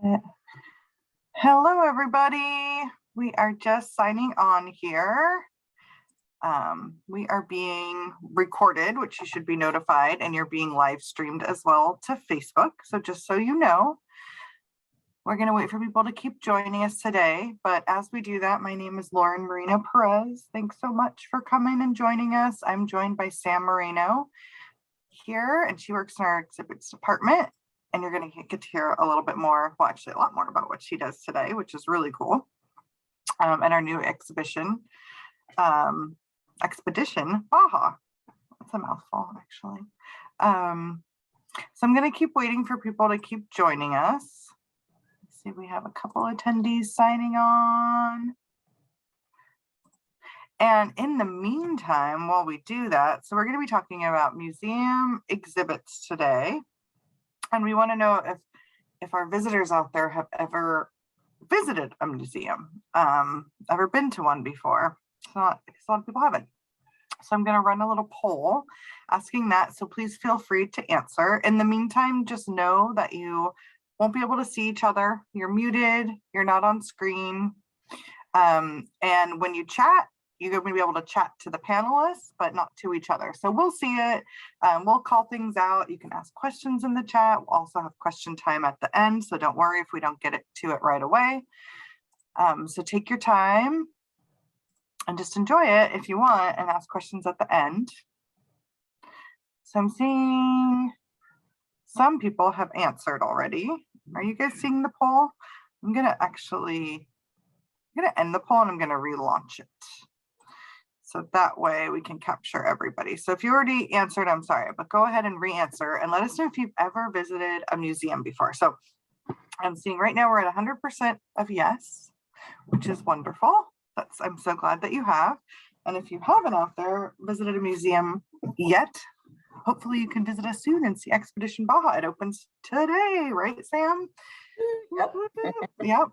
Uh, Hello, everybody. We are just signing on here. We are being recorded, which you should be notified, and you're being live streamed as well to Facebook. So just so you know, we're going to wait for people to keep joining us today. But as we do that, my name is Lauren Moreno Perez. Thanks so much for coming and joining us. I'm joined by Sam Moreno here, and she works in our exhibits department. And you're going to get to hear a little bit more, well, actually a lot more about what she does today, which is really cool. And our new exhibition, Expedition Baja. That's a mouthful, actually. So I'm going to keep waiting for people to keep joining us. Let's see, we have a couple attendees signing on. And in the meantime, while we do that, so we're going to be talking about museum exhibits today. And we want to know if our visitors out there have ever visited a museum, ever been to one before. Because a lot of people haven't. So I'm going to run a little poll asking that. So please feel free to answer. In the meantime, just know that you won't be able to see each other. You're muted. You're not on screen. And when you chat, you're going to be able to chat to the panelists, but not to each other. So we'll see it. We'll call things out. You can ask questions in the chat. We'll also have question time at the end. So don't worry if we don't get to it right away. So take your time and just enjoy it if you want and ask questions at the end. So I'm seeing some people have answered already. Are you guys seeing the poll? I'm going to end the poll and I'm going to relaunch it. So that way we can capture everybody. So if you already answered, I'm sorry, but go ahead and re-answer and let us know if you've ever visited a museum before. So I'm seeing right now we're at 100% of yes, which is wonderful. I'm so glad that you have. And if you haven't out there visited a museum yet, hopefully you can visit us soon and see Expedition Baja. It opens today, right, Sam? Yep. Yep.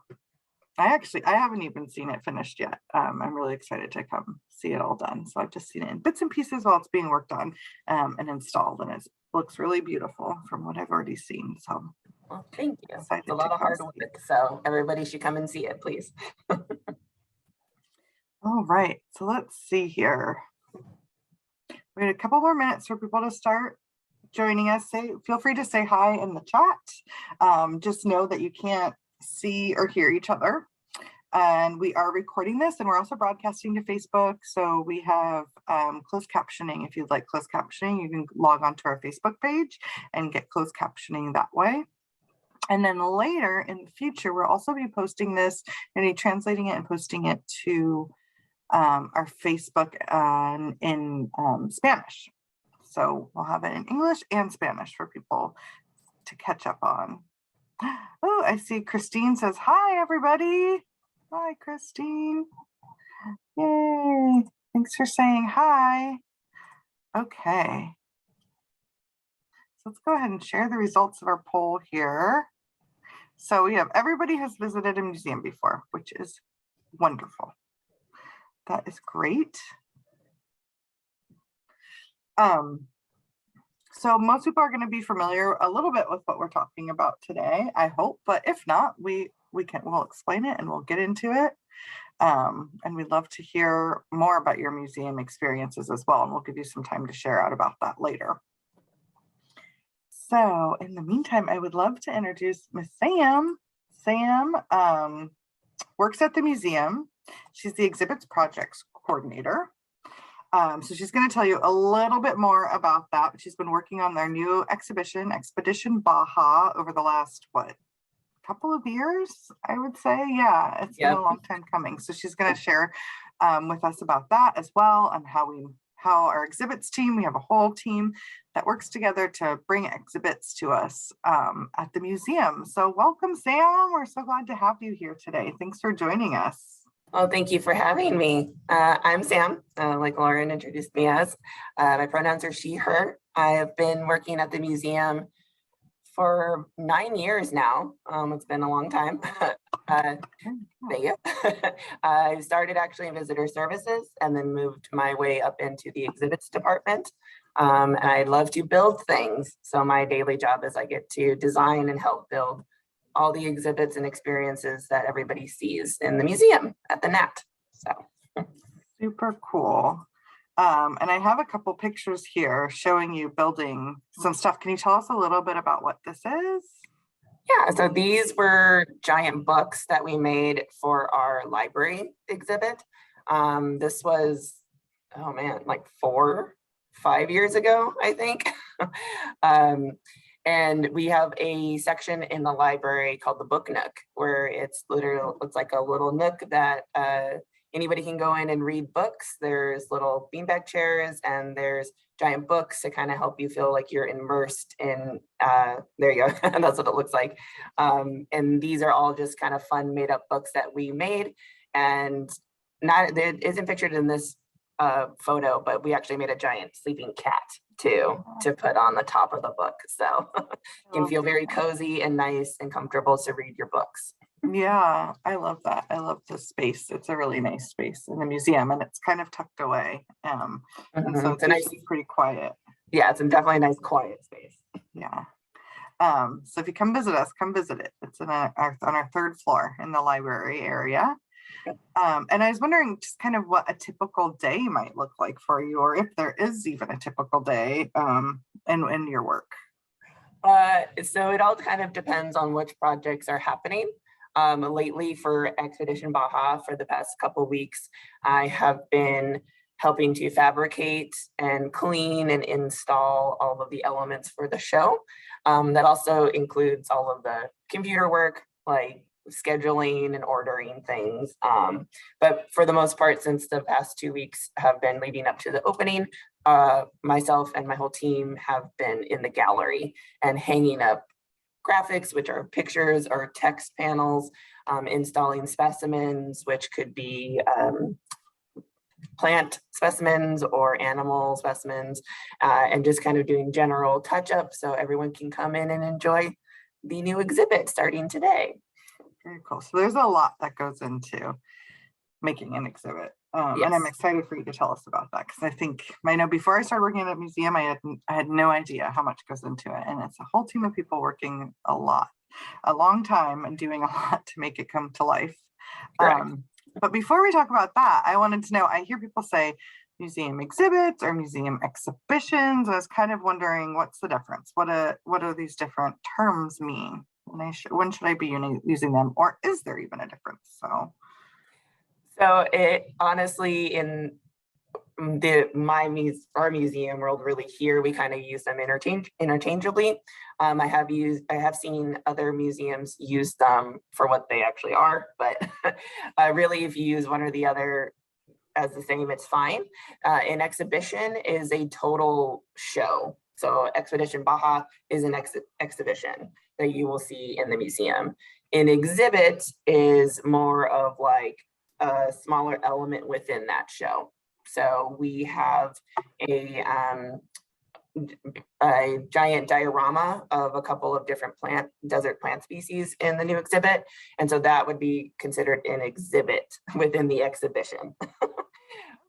I haven't even seen it finished yet. I'm really excited to come see it all done. So I've just seen it in bits and pieces while it's being worked on and installed, and it looks really beautiful from what I've already seen. So, well, thank you. It's a lot of hard work, so everybody should come and see it, please. All right, so let's see here. We had a couple more minutes for people to start joining us. Feel free to say hi in the chat. Just know that you can't see or hear each other, and we are recording this, and we're also broadcasting to Facebook. So we have closed captioning. If you'd like closed captioning, you can log on to our Facebook page and get closed captioning that way. And then later in the future, we'll also be posting this and translating it and posting it to our Facebook in Spanish. So we'll have it in English and Spanish for people to catch up on. Oh, I see Christine says, hi, everybody. Hi, Christine. Yay. Thanks for saying hi. Okay. So let's go ahead and share the results of our poll here. So we have everybody has visited a museum before, which is wonderful. That is great. So most people are going to be familiar a little bit with what we're talking about today, I hope, but if not, we'll explain it and we'll get into it. And we'd love to hear more about your museum experiences as well. And we'll give you some time to share out about that later. So in the meantime, I would love to introduce Miss Sam. Sam works at the museum. She's the exhibits projects coordinator. So she's going to tell you a little bit more about that. She's been working on their new exhibition, Expedition Baja, over the last, couple of years, I would say. Yeah, it's been a long time coming. So she's going to share with us about that as well, and how our exhibits team, we have a whole team that works together to bring exhibits to us at the museum. So welcome, Sam. We're so glad to have you here today. Thanks for joining us. Well, thank you for having me. I'm Sam, like Lauren introduced me as. My pronouns are she, her. I have been working at the museum for 9 years now. It's been a long time. Thank you. I started actually in visitor services and then moved my way up into the exhibits department. And I love to build things. So my daily job is I get to design and help build all the exhibits and experiences that everybody sees in the museum at the Nat. So super cool. And I have a couple pictures here showing you building some stuff. Can you tell us a little bit about what this is? yeah, so these were giant books that we made for our library exhibit. This was, oh man, like 5 years ago, I think. And we have a section in the library called the Book Nook, where it's like a little nook that anybody can go in and read books. There's little beanbag chairs and there's giant books to kind of help you feel like you're immersed in, there you go, that's what it looks like. And these are all just kind of fun made up books that we made, and it isn't pictured in this photo, but we actually made a giant sleeping cat too to put on the top of the book. So you can feel very cozy and nice and comfortable to read your books. Yeah, I love that. I love this space. It's a really nice space in the museum, and it's kind of tucked away. And so it's usually pretty quiet. Yeah, it's definitely a nice quiet space. Yeah. So if you come visit us, come visit it. It's on our third floor in the library area. And I was wondering just kind of what a typical day might look like for you, or if there is even a typical day in your work. So it all kind of depends on which projects are happening. Lately for Expedition Baja, for the past couple of weeks, I have been helping to fabricate and clean and install all of the elements for the show. That also includes all of the computer work, like scheduling and ordering things. But for the most part, since the past 2 weeks have been leading up to the opening, myself and my whole team have been in the gallery and hanging up graphics, which are pictures or text panels, installing specimens, which could be plant specimens or animal specimens, and just kind of doing general touch-up so everyone can come in and enjoy the new exhibit starting today. Very cool. So there's a lot that goes into making an exhibit. Yes. And I'm excited for you to tell us about that, because I know before I started working at a museum, I had no idea how much goes into it. And it's a whole team of people working a long time and doing a lot to make it come to life. But before we talk about that, I wanted to know, I hear people say museum exhibits or museum exhibitions. I was kind of wondering, what's the difference? What do these different terms mean? When should I be using them, or is there even a difference? So it honestly, in our museum world, really here, we kind of use them interchangeably. I have seen other museums use them for what they actually are, but really, if you use one or the other as the same, it's fine. An exhibition is a total show. So Expedition Baja is an exhibition that you will see in the museum. An exhibit is more of like a smaller element within that show. So we have a giant diorama of a couple of different desert plant species in the new exhibit. And so that would be considered an exhibit within the exhibition.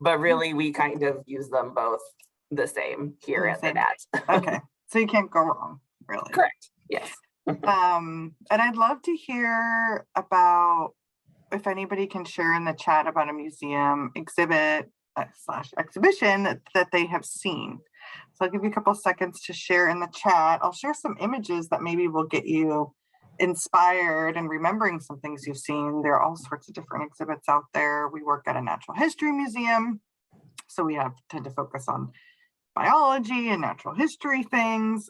But really, we kind of use them both the same here at the Nat. Okay, so you can't go wrong, really. Correct, yes. And I'd love to hear about, if anybody can share in the chat about a museum exhibit / exhibition that they have seen. So I'll give you a couple seconds to share in the chat. I'll share some images that maybe will get you inspired and remembering some things you've seen. There are all sorts of different exhibits out there. We work at a natural history museum, so we tend to focus on biology and natural history things.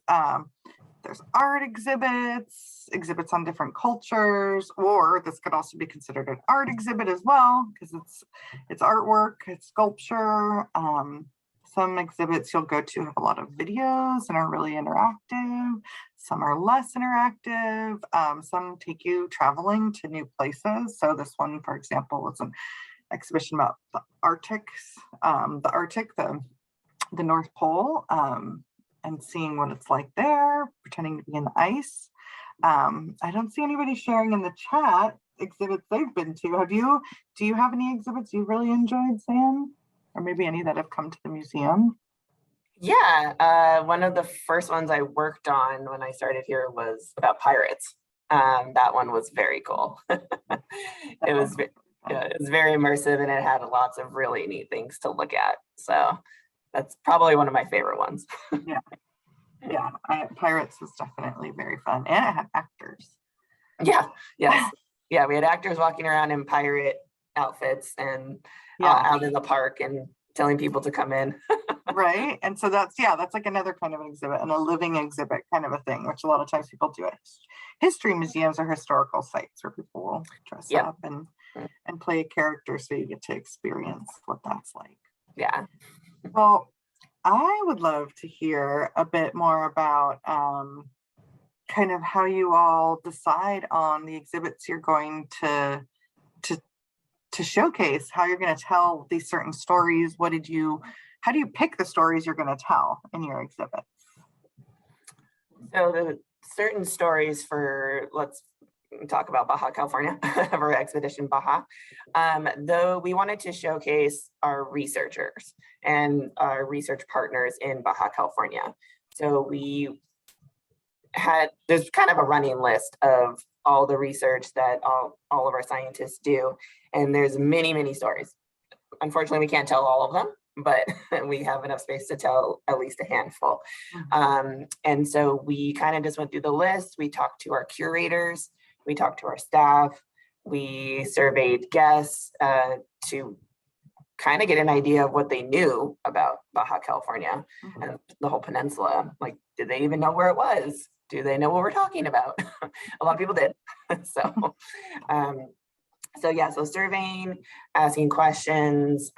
There's art exhibits on different cultures, or this could also be considered an art exhibit as well, because it's artwork, it's sculpture. Some exhibits you'll go to have a lot of videos and are really interactive. Some are less interactive. Some take you traveling to new places. So this one, for example, was an exhibition about the Arctic, the North Pole, and seeing what it's like there, pretending to be in the ice. I don't see anybody sharing in the chat exhibits they've been to. Do you have any exhibits you really enjoyed, Sam? Or maybe any that have come to the museum? Yeah, one of the first ones I worked on when I started here was about pirates. That one was very cool. It was, yeah, it was very immersive and it had lots of really neat things to look at. So that's probably one of my favorite ones. Yeah. Yeah, Pirates was definitely very fun, and it had actors. Yeah, yes. Yeah, we had actors walking around in pirate outfits and Yeah, out in the park and telling people to come in. right. And so that's like another kind of an exhibit, and a living exhibit kind of a thing, which a lot of times people do at history museums or historical sites where people will dress Yep. up and play a character, so you get to experience what that's like. Yeah. Well, I would love to hear a bit more about kind of how you all decide on the exhibits you're going to showcase, how you're going to tell these certain stories. How do you pick the stories you're going to tell in your exhibits? So the certain stories for, let's talk about Baja California, for Expedition Baja. Though we wanted to showcase our researchers and our research partners in Baja California. So there's kind of a running list of all the research that all of our scientists do. And there's many, many stories. Unfortunately, we can't tell all of them, but we have enough space to tell at least a handful. And so we kind of just went through the list. We talked to our curators, we talked to our staff, we surveyed guests to kind of get an idea of what they knew about Baja California and the whole peninsula. Like, did they even know where it was? Do they know what we're talking about? A lot of people did. So surveying, asking questions,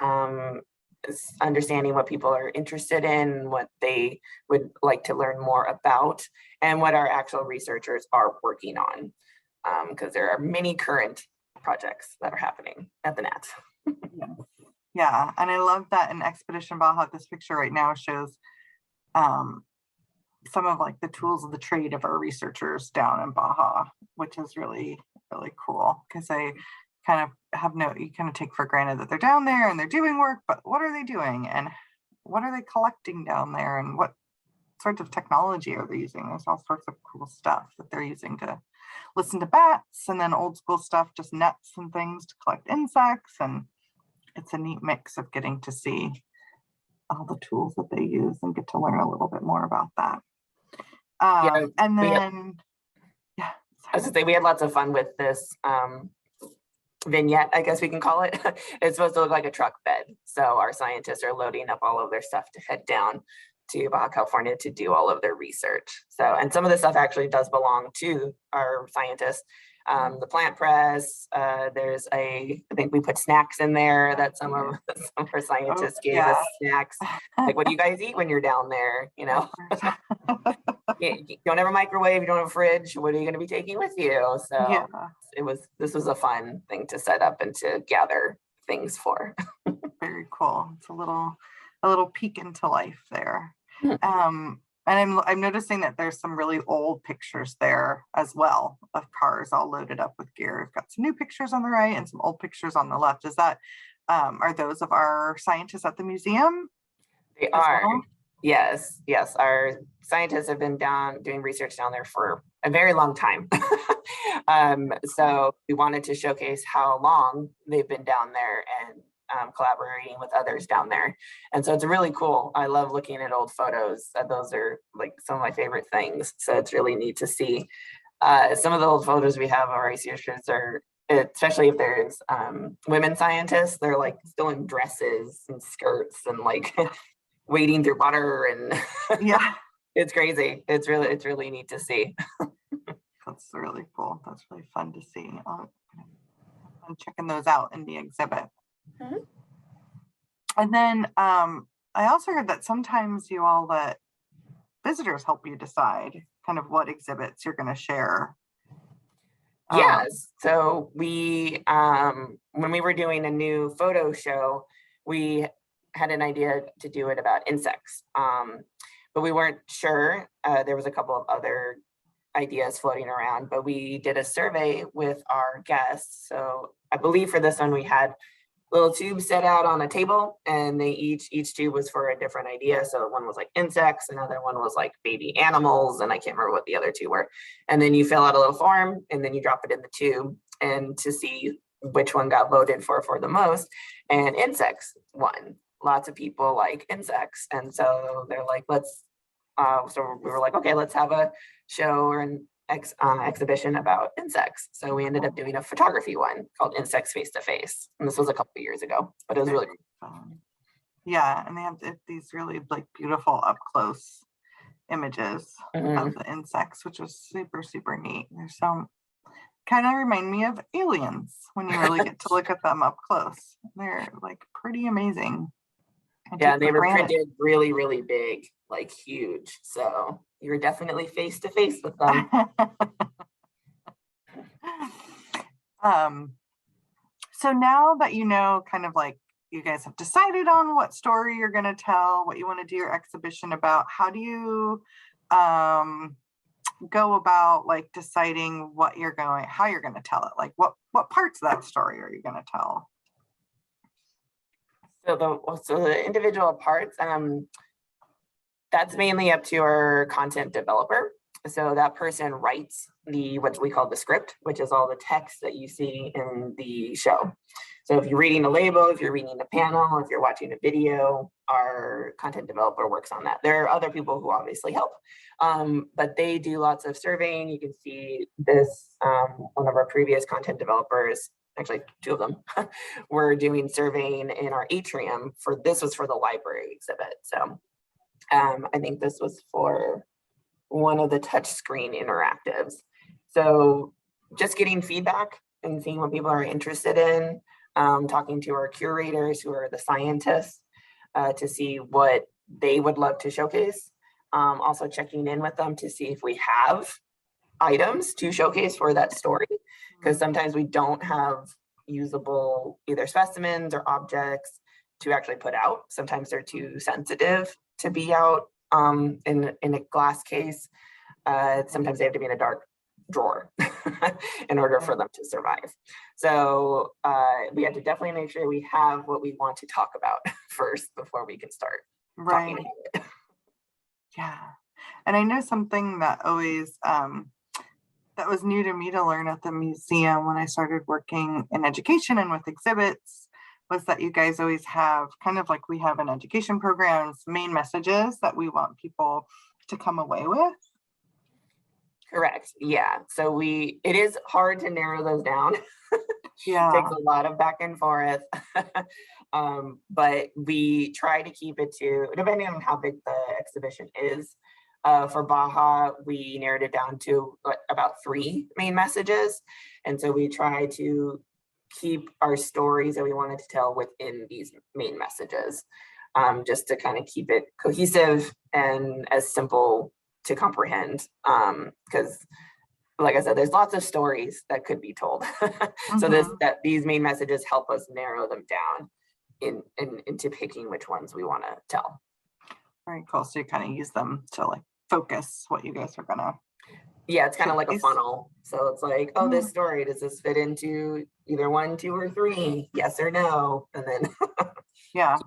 understanding what people are interested in, what they would like to learn more about, and what our actual researchers are working on. Because there are many current projects that are happening at the NAT. Yeah, and I love that in Expedition Baja, this picture right now shows some of like the tools of the trade of our researchers down in Baja, which is really, really cool, because I kind of you kind of take for granted that they're down there and they're doing work, but what are they doing and what are they collecting down there and what sorts of technology are they using? There's all sorts of cool stuff that they're using to listen to bats, and then old school stuff, just nets and things to collect insects. And it's a neat mix of getting to see all the tools that they use and get to learn a little bit more about that. And then, I was gonna say, we had lots of fun with this vignette, I guess we can call it. It's supposed to look like a truck bed. So our scientists are loading up all of their stuff to head down to Baja California to do all of their research. So, and some of the stuff actually does belong to our scientists. The plant press, I think we put snacks in there that some of our scientists gave us snacks. Like, what do you guys eat when you're down there? You know, you don't have a microwave, you don't have a fridge. What are you going to be taking with you? So this was a fun thing to set up and to gather things for. Very cool. It's a little peek into life there. And I'm noticing that there's some really old pictures there as well of cars all loaded up with gear. We've got some new pictures on the right and some old pictures on the left. Is that are those of our scientists at the museum? They are. Well? Yes. Our scientists have been down doing research down there for a very long time. So we wanted to showcase how long they've been down there and collaborating with others down there. And so it's really cool. I love looking at old photos. Those are like some of my favorite things. So it's really neat to see some of the old photos we have of our researchers are, especially if there's women scientists, they're like still in dresses and skirts and like wading through water, and it's crazy. It's really neat to see. That's really cool. That's really fun to see. I'm checking those out in the exhibit. And then I also heard that sometimes you all let visitors help you decide kind of what exhibits you're going to share. Yes. So we, when we were doing a new photo show, we had an idea to do it about insects, but we weren't sure. There was a couple of other ideas floating around, but we did a survey with our guests. So I believe for this one, we had little tubes set out on a table, and they each tube was for a different idea. So one was like insects, another one was like baby animals, and I can't remember what the other two were. And then you fill out a little form, and then you drop it in the tube, and to see which one got voted for the most. And insects won. Lots of people like insects, and so they're like, let's. So we were like, okay, let's have a show or an exhibition about insects. So we ended up doing a photography one called Insects Face to Face. And this was a couple of years ago, but it was really cool. Yeah, and they have these really like beautiful up close images of the insects, which was super, super neat. There's some kind of remind me of aliens when you really get to look at them up close. They're like pretty amazing. Yeah, they were printed really, really big, like huge. So you're definitely face to face with them. So now that you know, kind of like you guys have decided on what story you're going to tell, what you want to do your exhibition about, how do you go about like deciding how you're going to tell it? Like what parts of that story are you going to tell? So the individual parts, that's mainly up to our content developer. So that person writes what we call the script, which is all the text that you see in the show. So if you're reading a label, if you're reading a panel, if you're watching a video, our content developer works on that. There are other people who obviously help, but they do lots of surveying. You can see this, one of our previous content developers, actually two of them, were doing surveying in our atrium this was for the library exhibit. So I think this was for one of the touchscreen interactives. So just getting feedback and seeing what people are interested in, talking to our curators who are the scientists to see what they would love to showcase. Also checking in with them to see if we have items to showcase for that story, because sometimes we don't have usable either specimens or objects to actually put out. Sometimes they're too sensitive to be out in a glass case. Sometimes they have to be in a dark drawer in order for them to survive. So we have to definitely make sure we have what we want to talk about first before we can start talking about it. Yeah. And I know something that always that was new to me to learn at the museum when I started working in education and with exhibits was that you guys always have kind of like we have in education programs, main messages that we want people to come away with. Correct. Yeah. So it is hard to narrow those down. Yeah. It takes a lot of back and forth. But we try to keep it to, depending on how big the exhibition is. For Baja, we narrowed it down to about 3 main messages. And so we try to keep our stories that we wanted to tell within these main messages, just to kind of keep it cohesive and as simple to comprehend. Because like I said, there's lots of stories that could be told. So these main messages help us narrow them down into picking which ones we want to tell. Very cool. So you kind of use them to like focus what you guys are gonna. Yeah, it's kind of like a funnel. So it's like, oh, this story, does this fit into either 1, 2, or 3? Yes or no? And then yeah,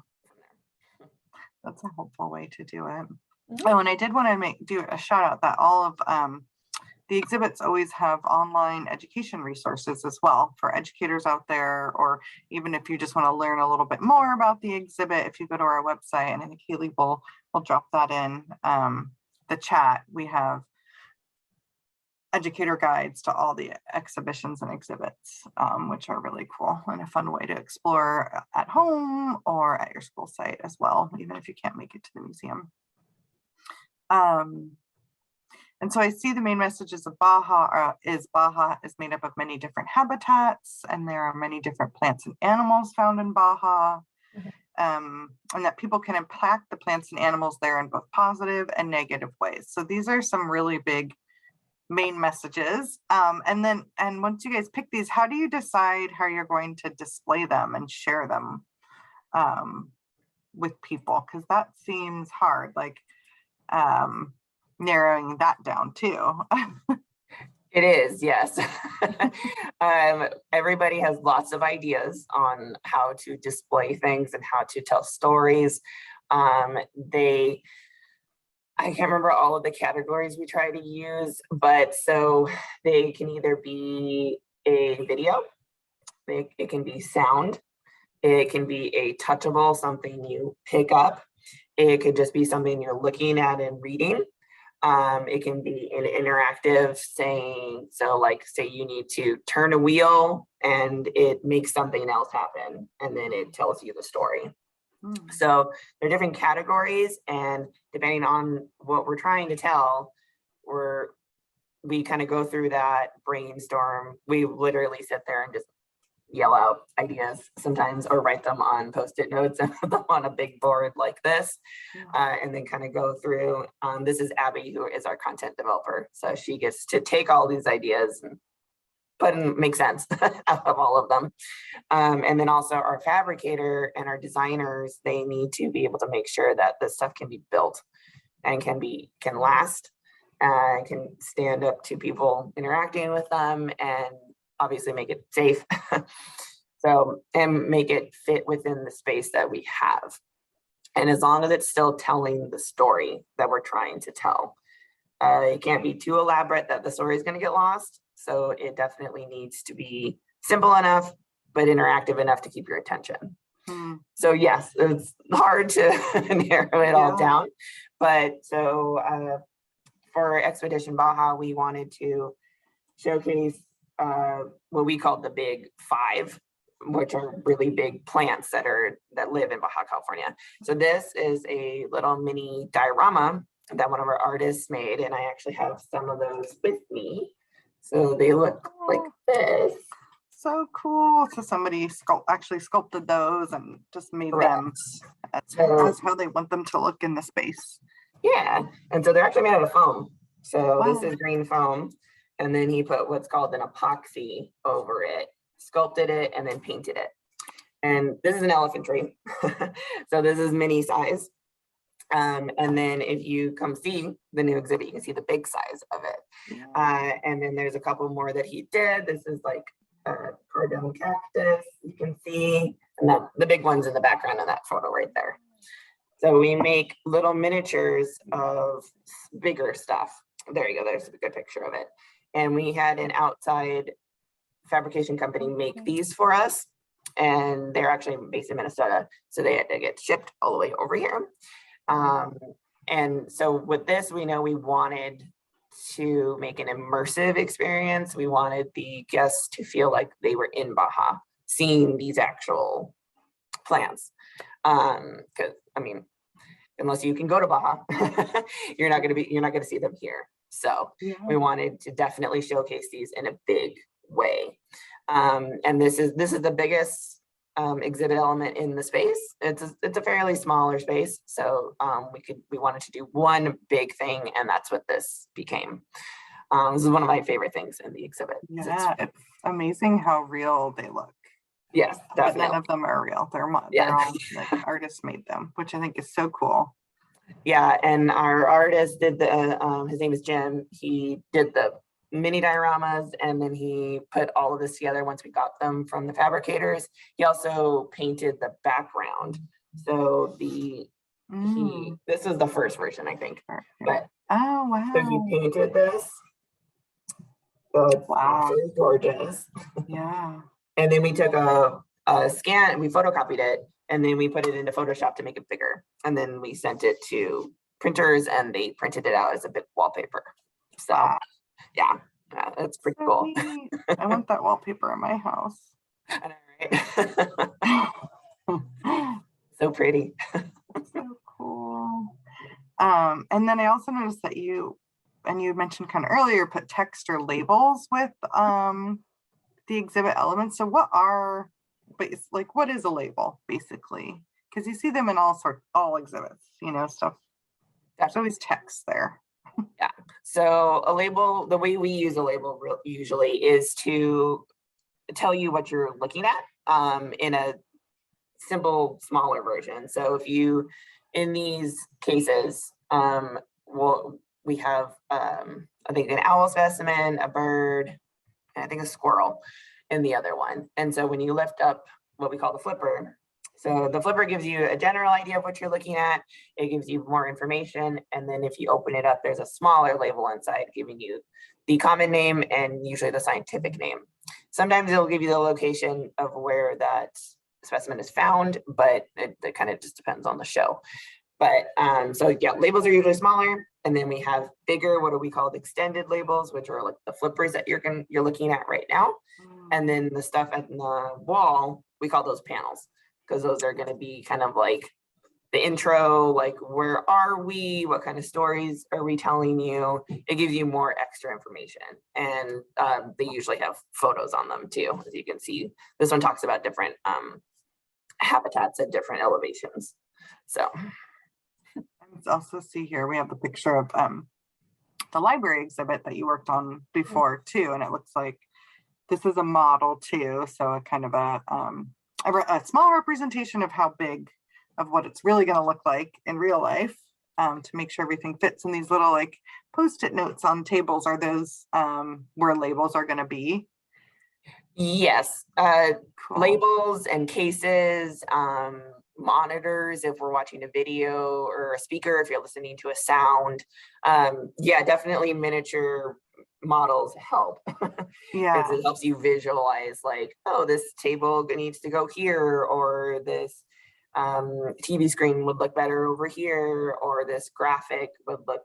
that's a helpful way to do it. Oh, and I did want to do a shout out that all of the exhibits always have online education resources as well for educators out there, or even if you just want to learn a little bit more about the exhibit, if you go to our website, and I think Haley will drop that in the chat, we have educator guides to all the exhibitions and exhibits, which are really cool and a fun way to explore at home or at your school site as well, even if you can't make it to the museum. And so I see the main messages of Baja is made up of many different habitats, and there are many different plants and animals found in Baja, and that people can impact the plants and animals there in both positive and negative ways. So these are some really big main messages. And once you guys pick these, how do you decide how you're going to display them and share them with people? Because that seems hard, like narrowing that down too. It is, yes. Everybody has lots of ideas on how to display things and how to tell stories. They, I can't remember all of the categories we try to use, but so they can either be a video, it can be sound, it can be a touchable, something you pick up. It could just be something you're looking at and reading. It can be an interactive saying, so like say you need to turn a wheel and it makes something else happen and then it tells you the story. So there are different categories, and depending on what we're trying to tell, we kind of go through that brainstorm. We literally sit there and just yell out ideas sometimes, or write them on Post-it notes and put them on a big board like this, and then kind of go through. This is Abby, who is our content developer. So she gets to take all these ideas and make sense out of all of them. And then also our fabricator and our designers, they need to be able to make sure that this stuff can be built and can last, can stand up to people interacting with them, and obviously make it safe. So, and make it fit within the space that we have. And as long as it's still telling the story that we're trying to tell, it can't be too elaborate that the story is going to get lost. So it definitely needs to be simple enough, but interactive enough to keep your attention. So yes, it's hard to narrow it all down. But so for Expedition Baja, we wanted to showcase what we called the big five, which are really big plants that live in Baja California. So this is a little mini diorama that one of our artists made, and I actually have some of those with me. So they look like this. So cool. So somebody actually sculpted those and just made them as how they want them to look in the space. Yeah, and so they're actually made out of foam. So this is green foam, and then he put what's called an epoxy over it, sculpted it, and then painted it. And this is an elephant tree. So this is mini size. And then if you come see the new exhibit, you can see the big size of it. And then there's a couple more that he did. This is like a cardone cactus, you can see, and then the big one's in the background of that photo right there. So we make little miniatures of bigger stuff. There you go, there's a good picture of it. And we had an outside fabrication company make these for us, and they're actually based in Minnesota, so they had to get shipped all the way over here. And so with this, we know we wanted to make an immersive experience. We wanted the guests to feel like they were in Baja, seeing these actual plants. Because I mean, unless you can go to Baja, you're not gonna see them here. So we wanted to definitely showcase these in a big way. And this is the biggest exhibit element in the space. It's a fairly smaller space, so we wanted to do one big thing, and that's what this became. This is one of my favorite things in the exhibit. Yeah, it's amazing how real they look. Yes, definitely. But none of them are real. They're all like artists made them, which I think is so cool. Yeah, and our artist did his name is Jim. He did the mini dioramas, and then he put all of this together once we got them from the fabricators. He also painted the background. So this is the first version, I think. But oh wow! So he painted this. So it's absolutely gorgeous. Yeah. And then we took a scan, we photocopied it, and then we put it into Photoshop to make it bigger. And then we sent it to printers, and they printed it out as a bit wallpaper. So yeah, that's pretty cool. I want that wallpaper in my house. I know, right? So pretty. So cool. And then I also noticed that you mentioned kind of earlier, put text or labels with the exhibit elements. So what is a label basically? Because you see them in all exhibits, stuff. There's always text there. Yeah. So a label, the way we use a label usually is to tell you what you're looking at in a simple, smaller version. So if in these cases, we have I think an owl specimen, a bird, and I think a squirrel in the other one. And so when you lift up what we call the flipper, so the flipper gives you a general idea of what you're looking at. It gives you more information. And then if you open it up, there's a smaller label inside giving you the common name and usually the scientific name. Sometimes it'll give you the location of where that specimen is found, but it kind of just depends on the show. But so yeah, labels are usually smaller. And then we have bigger, what are we called extended labels, which are like the flippers that you're looking at right now. And then the stuff at the wall, we call those panels, because those are going to be kind of like the intro, like where are we, what kind of stories are we telling you. It gives you more extra information, and they usually have photos on them too. As you can see, this one talks about different habitats at different elevations. So let's also see here, we have the picture of the library exhibit that you worked on before too, and it looks like this is a model too, so a kind of a small representation of how big of what it's really going to look like in real life, to make sure everything fits in these little like post-it notes on tables. Are those where labels are going to be? Yes, Cool. labels and cases, monitors if we're watching a video, or a speaker if you're listening to a sound. Yeah, definitely miniature models help. Yeah, It helps you visualize like, oh, this table needs to go here, or this TV screen would look better over here, or this graphic would look,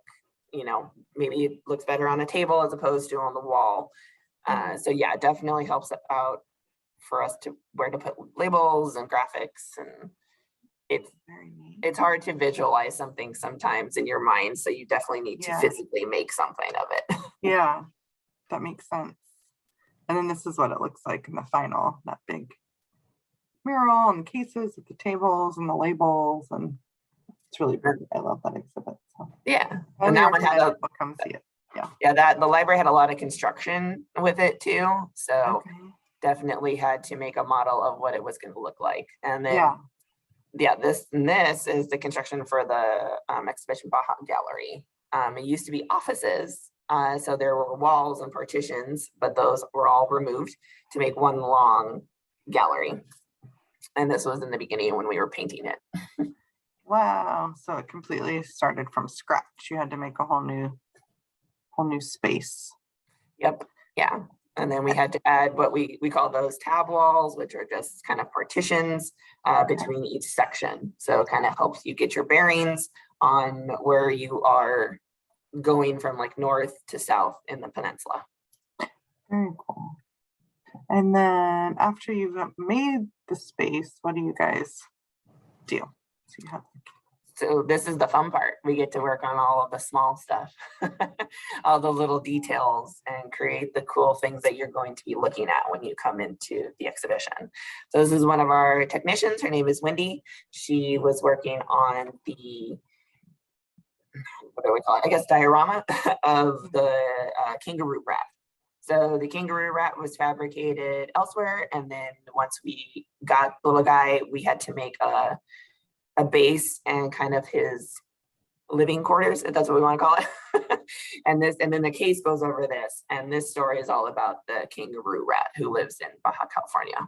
maybe it looks better on a table as opposed to on the wall. So yeah, it definitely helps out for us to where to put labels and graphics, and it's hard to visualize something sometimes in your mind, so you definitely need to physically make something of it. Yeah, that makes sense. And then this is what it looks like in the final, that big mural and cases with the tables and the labels, and it's really pretty. I love that exhibit. So Yeah, and that one had people come see it. Yeah, that the library had a lot of construction with it too, so Okay. definitely had to make a model of what it was going to look like. And then this is the construction for the exhibition Baja Gallery. It used to be offices, so there were walls and partitions, but those were all removed to make one long gallery. And this was in the beginning when we were painting it. Wow, so it completely started from scratch. You had to make a whole new space. Yep. Yeah. And then we had to add what we call those tab walls, which are just kind of partitions between each section. So it kind of helps you get your bearings on where you are going from like north to south in the peninsula. Very cool. And then after you've made the space, what do you guys do? So this is the fun part. We get to work on all of the small stuff, all the little details, and create the cool things that you're going to be looking at when you come into the exhibition. So this is one of our technicians. Her name is Wendy. She was working on the, what do we call it? I guess diorama of the kangaroo rat. So the kangaroo rat was fabricated elsewhere. And then once we got the little guy, we had to make a base and kind of his living quarters, if that's what we want to call it. and then the case goes over this. And this story is all about the kangaroo rat who lives in Baja California.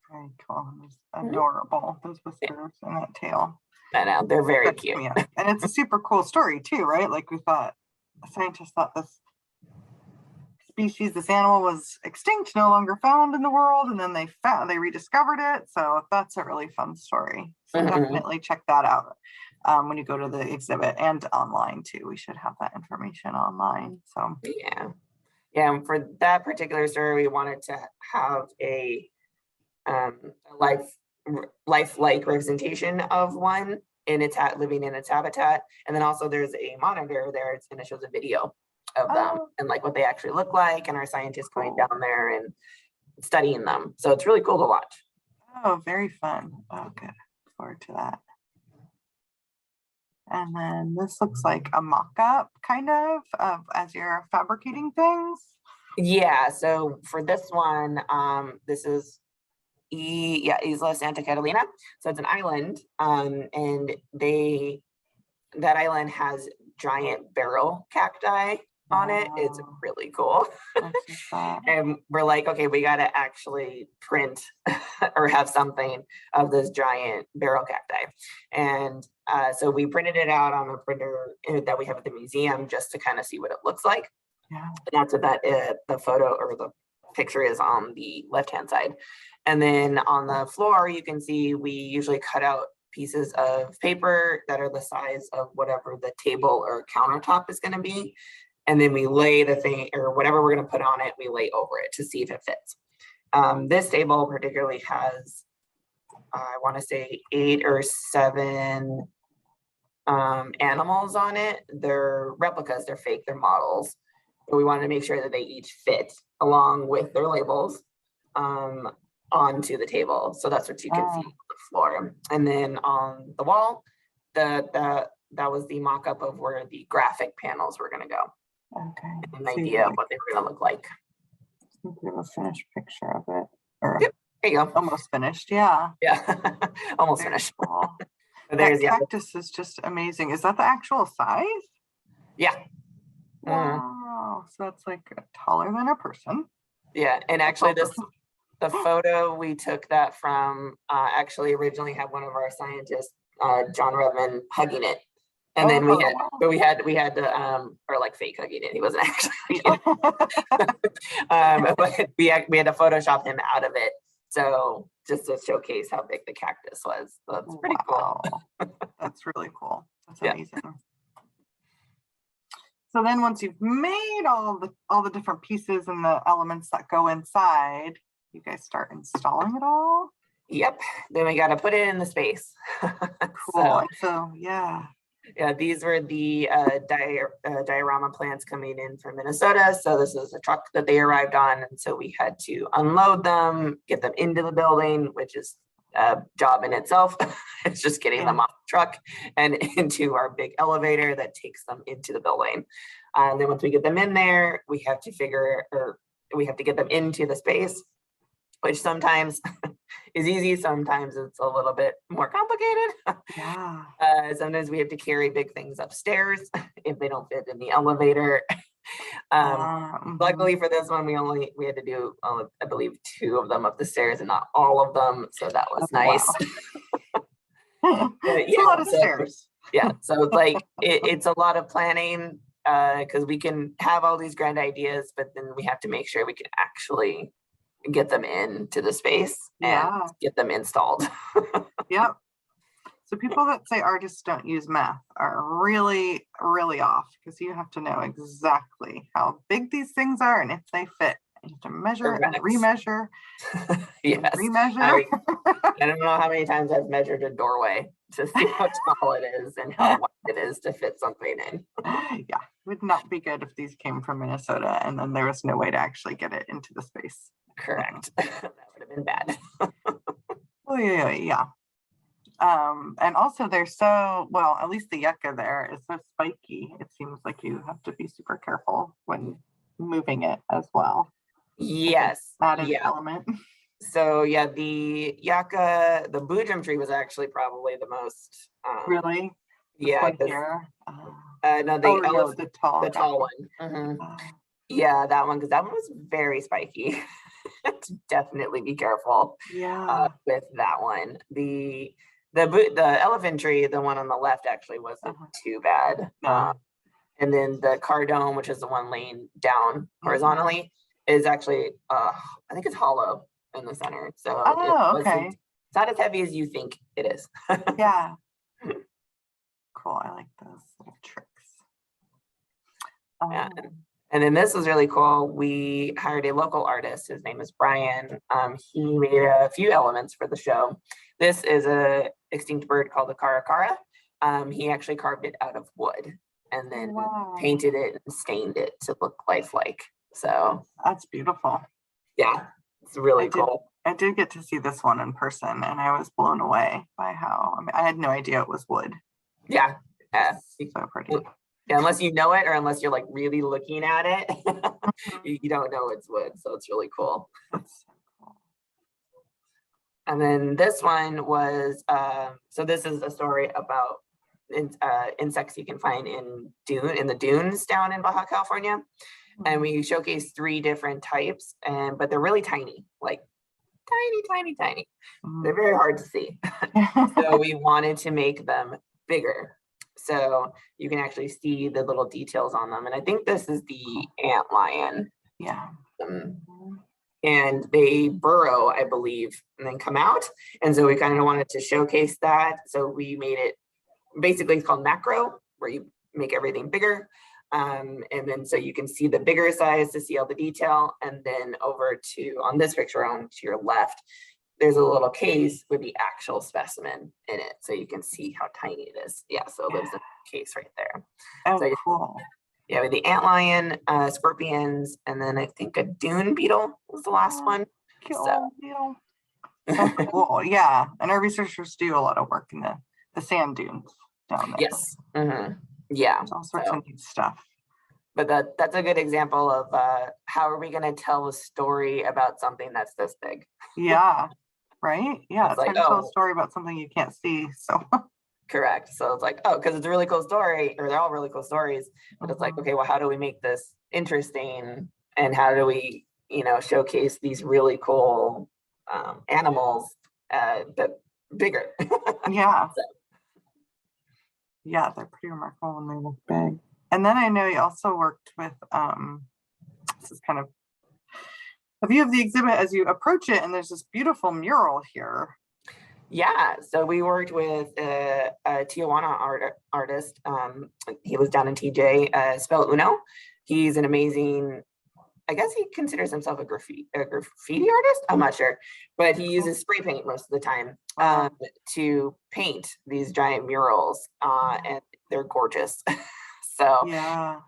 Very cool. It's adorable. Those whiskers and that tail. I know, they're very cute. And it's a super cool story too, right? Like we thought, scientists thought this species, this animal was extinct, no longer found in the world, and then they rediscovered it. So that's a really fun story. So definitely check that out when you go to the exhibit, and online too. We should have that information online. So yeah. And for that particular story, we wanted to have a lifelike representation of one in its living in its habitat. And then also there's a monitor there, and it shows a video of them and like what they actually look like, and our scientists going down there and studying them. So it's really cool to watch. Oh, very fun. Oh, good. Look forward to that. And then this looks like a mock-up kind of as you're fabricating things. Yeah, so for this one, this is Isla Santa Catalina. So it's an island, and that island has giant barrel cacti on it. It's Wow. really cool. I see that. And we're like, okay, we got to actually print or have something of this giant barrel cacti. And so we printed it out on the printer that we have at the museum just to kind of see what it looks like. Yeah. And that's what the photo or the picture is on the left-hand side. And then on the floor, you can see we usually cut out pieces of paper that are the size of whatever the table or countertop is going to be. And then we lay the thing or whatever we're going to put on it, we lay over it to see if it fits. This table particularly has, I want to say 8 or 7 animals on it. They're replicas, they're fake, they're models. But we wanted to make sure that they each fit along with their labels onto the table. So that's what you can see on the floor. And then on the wall, that was the mock-up of where the graphic panels were going to go. Okay. An idea of what they were going to look like. We have a finished picture of it. Or Yep, there you go. almost finished. Yeah. Yeah, almost Very finished. cool. There's That cactus is just amazing. Is that the actual size? Yeah. Wow. So that's like taller than a person. Yeah, and actually the photo we took that from actually originally had one of our scientists, John Redman, hugging it. And then we had to or like fake hugging it. He wasn't actually hugging it. But we had to Photoshop him out of it. So just to showcase how big the cactus was. So that's pretty cool. That's really cool. That's amazing. So then once you've made all the different pieces and the elements that go inside, you guys start installing it all? Yep. Then we got to put it in the space. Cool. So yeah. Yeah, these were the diorama plants coming in from Minnesota. So this is a truck that they arrived on. And so we had to unload them, get them into the building, which is a job in itself. It's just getting them off the truck and into our big elevator that takes them into the building. And then once we get them in there, we have to get them into the space, which sometimes is easy. Sometimes it's a little bit more complicated. Yeah. Sometimes we have to carry big things upstairs if they don't fit in the elevator. Luckily for this one, we had to do, I believe, 2 of them up the stairs and not all of them. So that was nice. It's a lot of stairs. Yeah. So it's like, it's a lot of planning because we can have all these grand ideas, but then we have to make sure we can actually get them into the space and get them installed. Yep. So people that say artists don't use math are really, really off because you have to know exactly how big these things are and if they fit. You have to measure and remeasure. Yes. Remeasure. I don't know how many times I've measured a doorway to see how tall it is and how wide it is to fit something in. Yeah, it would not be good if these came from Minnesota and then there was no way to actually get it into the space. Correct. That would have been bad. Oh yeah. And also they're so, well, at least the yucca there is so spiky. It seems like you have to be super careful when moving it as well. Yes. Added element. So yeah, the yucca, the boojum tree was actually probably the most. Really? Yeah. Here. No, the tall one. Mm-hmm. Yeah, that one, because that one was very spiky. Definitely be careful. Yeah. With that one. The elephant tree, the one on the left, actually wasn't too bad. And then the cardone, which is the one laying down horizontally, is actually I think it's hollow in the center. So it's not as heavy as you think it is. Yeah. Cool. I like those little tricks. Yeah. And then this was really cool. We hired a local artist. His name is Brian. He made a few elements for the show. This is a extinct bird called the caracara. He actually carved it out of wood and then painted it and stained it to look lifelike. So that's beautiful. Yeah, it's really cool. I did get to see this one in person and I was blown away by how, I had no idea it was wood. Yeah. So pretty. Yeah, unless you know it or unless you're like really looking at it, you don't know it's wood. So it's really cool. That's so cool. And then this one was, so this is a story about insects you can find in the dunes down in Baja California. And we showcase 3 different types, but they're really tiny, like tiny. They're very hard to see. So we wanted to make them bigger, so you can actually see the little details on them. And I think this is the ant lion. Yeah. And they burrow, I believe, and then come out. And so we kind of wanted to showcase that. So we made it, basically it's called macro, where you make everything bigger. And then so you can see the bigger size to see all the detail. And then over to, on this picture on to your left, there's a little case with the actual specimen in it. So you can see how tiny it is. Yeah, so it lives in the case right there. Oh, so, cool. Yeah, with the antlion, scorpions, and then I think a dune beetle was the last one. Cute so. Beetle. So cool. Yeah, and our researchers do a lot of work in the sand dunes down there. Yes. Yeah. All sorts of neat stuff. But that's a good example of how are we going to tell a story about something that's this big? Yeah. Right. Yeah. It's like, hard to tell a story about something you can't see. So. Correct. So it's like, because it's a really cool story, or they're all really cool stories. But it's like, okay, well, how do we make this interesting, and how do we, showcase these really cool animals, but bigger? Yeah. Yeah, they're pretty remarkable when they look big. And then I know you also worked with, this is kind of a view of the exhibit as you approach it, and there's this beautiful mural here. Yeah, so we worked with a Tijuana artist. He was down in TJ, Spell Uno. He's an amazing, I guess he considers himself a graffiti artist. I'm not sure, but he uses spray paint most of the time to paint these giant murals, and they're gorgeous.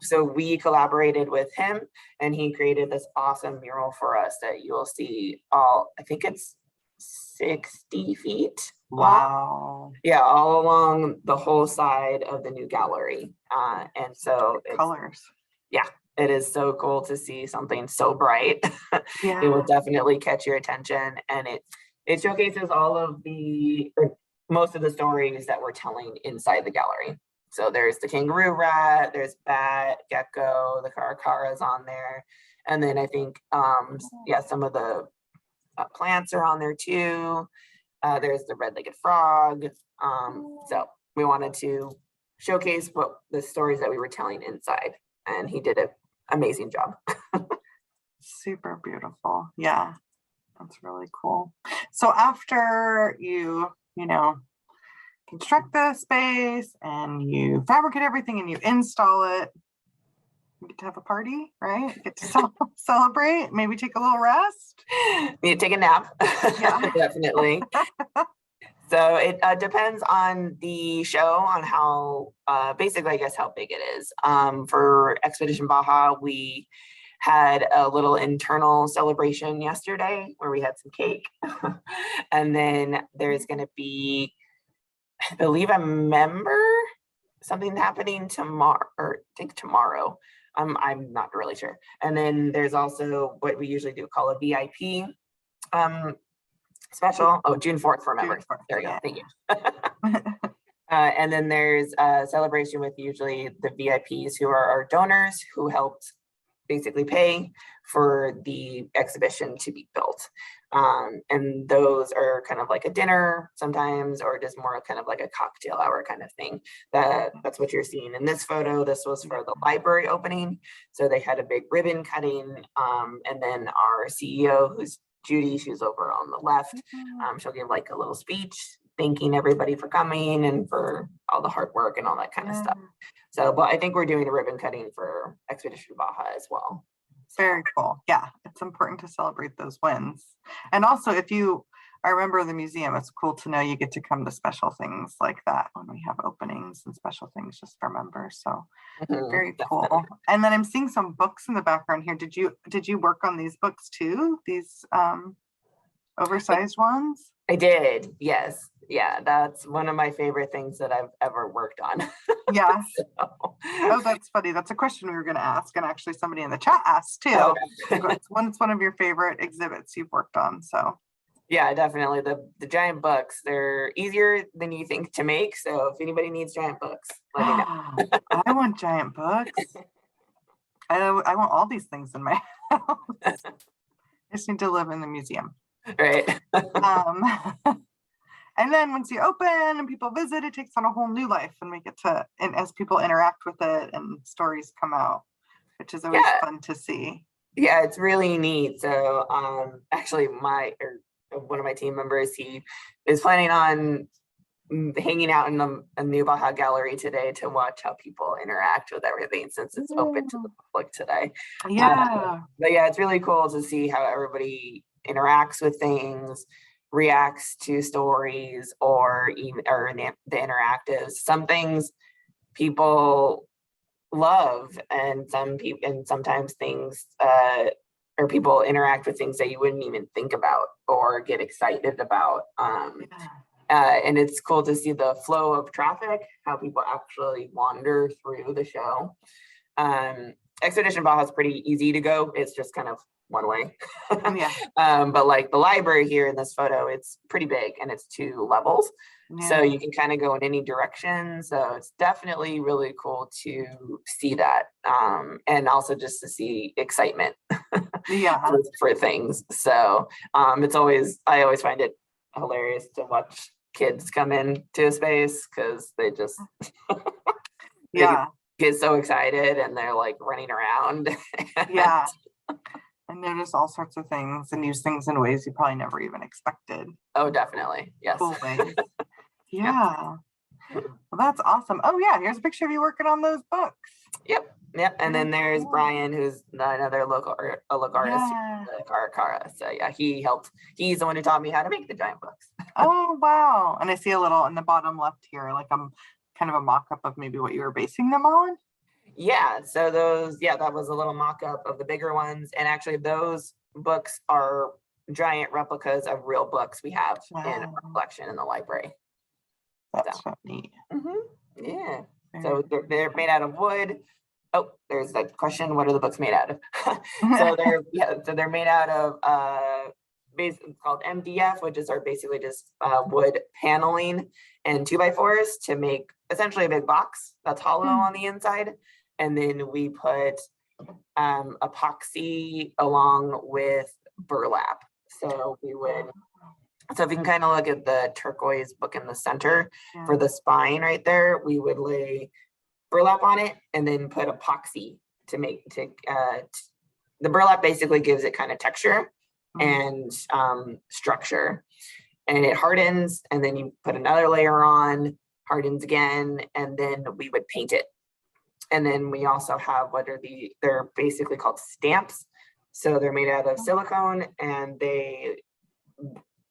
So we collaborated with him, and he created this awesome mural for us that you will see I think it's 60 feet. Wow. Yeah, all along the whole side of the new gallery. And so colors. Yeah, it is so cool to see something so bright. Yeah. It will definitely catch your attention, and it showcases most of the stories that we're telling inside the gallery. So there's the kangaroo rat, there's bat, gecko, the caracaras on there. And then I think, some of the plants are on there too. There's the red-legged frog. So we wanted to showcase the stories that we were telling inside, and he did an amazing job. Super beautiful. Yeah, that's really cool. So after you construct the space and you fabricate everything and you install it, you get to have a party, right? You get to celebrate, maybe take a little rest. You take a nap. Yeah. Definitely. So it depends on the show, on how, basically, I guess, how big it is. For Expedition Baja, we had a little internal celebration yesterday where we had some cake. And then there's going to be, I believe, something happening tomorrow, or I think tomorrow. I'm not really sure. And then there's also what we usually do call a VIP special. Oh, June 4th for members. There you go. Thank you. And then there's a celebration with usually the VIPs, who are our donors, who helped basically pay for the exhibition to be built. And those are kind of like a dinner sometimes, or just more kind of like a cocktail hour kind of thing. That's what you're seeing in this photo. This was for the library opening. So they had a big ribbon cutting. And then our CEO, who's Judy, she's over on the left. She'll give like a little speech thanking everybody for coming and for all the hard work and all that kind of stuff. So, but I think we're doing a ribbon cutting for Expedition Baja as well. Very cool. Yeah, it's important to celebrate those wins. And also, if you are a member of the museum, it's cool to know you get to come to special things like that when we have openings and special things just for members. So very cool. Definitely. And then I'm seeing some books in the background here. Did you work on these books too? These oversized ones? I did. Yes. Yeah. That's one of my favorite things that I've ever worked on. Yeah. Oh, that's funny. That's a question we were going to ask. And actually somebody in the chat asked too. Okay. It's one of your favorite exhibits you've worked on. So Yeah, definitely. The giant books, they're easier than you think to make. So if anybody needs giant books, let me know. I want giant books. I want all these things in my house. I just need to live in the museum. Right. And then once you open and people visit, it takes on a whole new life, and we get to, and as people interact with it and stories come out, which is always Yeah. fun to see. Yeah, it's really neat. So actually one of my team members, he is planning on hanging out in the new Baja Gallery today to watch how people interact with everything since it's open to the public today. Yeah. But yeah, it's really cool to see how everybody interacts with things, reacts to stories, or even the interactives. Some things people love, and sometimes things or people interact with things that you wouldn't even think about or get excited about. And it's cool to see the flow of traffic, how people actually wander through the show. Expedition Baja is pretty easy to go. It's just kind of one way. Yeah. But like the library here in this photo, it's pretty big and it's 2 levels. So you can kind of go in any direction. So it's definitely really cool to see that. And also just to see excitement Yeah. for things. So I always find it hilarious to watch kids come into a space because they just Yeah. get so excited and they're like running around. Yeah. And notice all sorts of things and use things in ways you probably never even expected. Oh, definitely. Yes. Cool ways. Yeah. Well, that's awesome. Oh yeah, here's a picture of you working on those books. Yep. And then there's cool. Brian, who's another local artist, Yeah. Karakara. So yeah, he's the one who taught me how to make the giant books. Oh wow. And I see a little in the bottom left here, like I'm kind of a mock-up of maybe what you were basing them on. Yeah, so that was a little mock-up of the bigger ones. And actually those books are giant replicas of real books we have in our collection in the library. That's so neat. Yeah. So they're made out of wood. Oh, there's that question. What are the books made out of? So they're made out of basically called MDF, which is basically just wood paneling and 2x4s to make essentially a big box that's hollow on the inside. And then we put epoxy along with burlap. So if you can kind of look at the turquoise book in the center for the spine right there, we would lay burlap on it and then put epoxy the burlap basically gives it kind of texture and structure, and it hardens, and then you put another layer on, hardens again, and then we would paint it. And then we also have they're basically called stamps. So they're made out of silicone, and they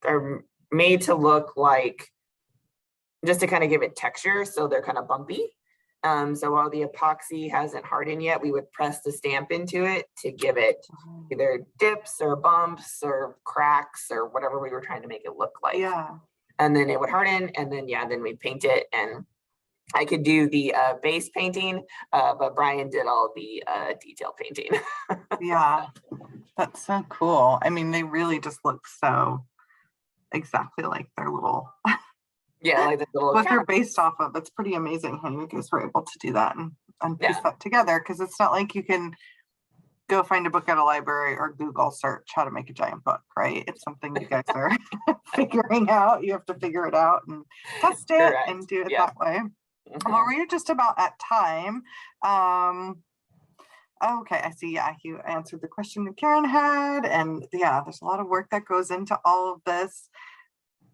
are made to look like, just to kind of give it texture. So they're kind of bumpy. So while the epoxy hasn't hardened yet, we would press the stamp into it to give it either dips or bumps or cracks or whatever we were trying to make it look like. Yeah. And then it would harden, and then we'd paint it. And I could do the base painting, but Brian did all the detail painting. Yeah, that's so cool. I mean, they really just look so exactly like their little Yeah, like the little what they're based off of. It's pretty amazing how you guys were able to do that and piece that together, because it's not like you can go find a book at a library or Google search how to make a giant book, right? It's something you guys are figuring out. You have to figure it out and test it and do it that way. Well, we're just about at time. Okay, I see. Yeah, you answered the question that Karen had, and yeah, there's a lot of work that goes into all of this.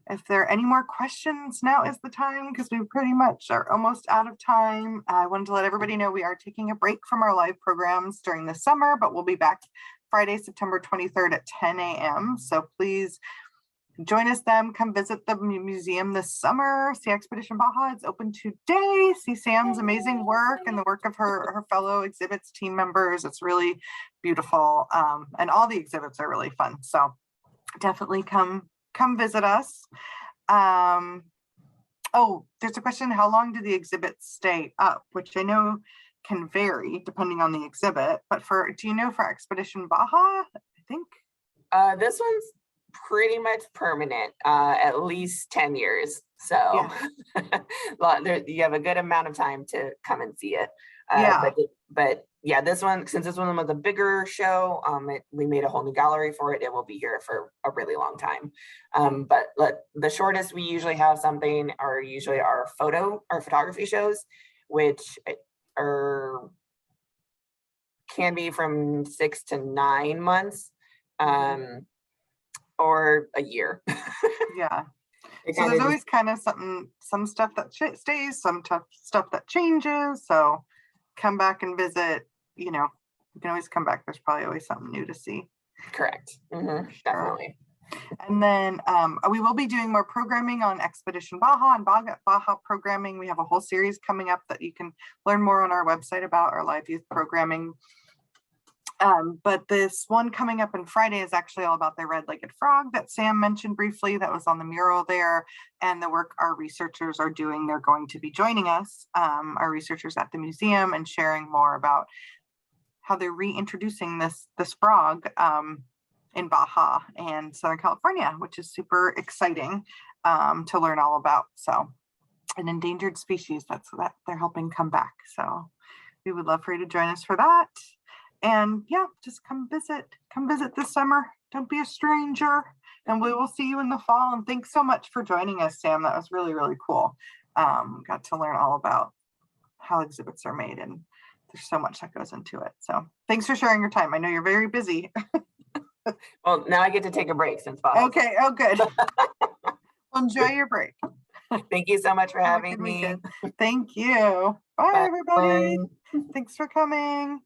If there are any more questions, now is the time, because we pretty much are almost out of time. I wanted to let everybody know we are taking a break from our live programs during the summer, but we'll be back Friday, September 23rd at 10 a.m. So please join us then. Come visit the museum this summer. See Expedition Baja. It's open today. See Sam's amazing work and the work of her fellow exhibits team members. It's really beautiful. And all the exhibits are really fun. So definitely come visit us. Oh, there's a question. How long do the exhibits stay up? Which I know can vary depending on the exhibit, but do you know for Expedition Baja, I think? This one's pretty much permanent, at least 10 years. So you have a good amount of time to come and see it. But yeah, this one, since this one was a bigger show, we made a whole new gallery for it. It will be here for a really long time. But the shortest we usually have something are usually our photography shows, which can be from 6 to 9 months, or a year. Yeah. So there's always kind of some stuff that stays, some stuff that changes. So come back and visit, you can always come back. There's probably always something new to see. Correct. Definitely. And then we will be doing more programming on Expedition Baja and Baja programming. We have a whole series coming up that you can learn more on our website about our live youth programming. But this one coming up on Friday is actually all about the red-legged frog that Sam mentioned briefly, that was on the mural there, and the work our researchers are doing. They're going to be joining us, our researchers at the museum, and sharing more about how they're reintroducing this frog in Baja and Southern California, which is super exciting to learn all about. So an endangered species that they're helping come back. So we would love for you to join us for that. And yeah, just come visit this summer. Don't be a stranger, and we will see you in the fall. And thanks so much for joining us, Sam. That was really, really cool. Got to learn all about how exhibits are made, and there's so much that goes into it. So thanks for sharing your time. I know you're very busy. Well, now I get to take a break since Bob. Okay. Oh, good. Well, enjoy your break. Thank you so much for having me. Thank you. Bye, everybody. Thanks for coming.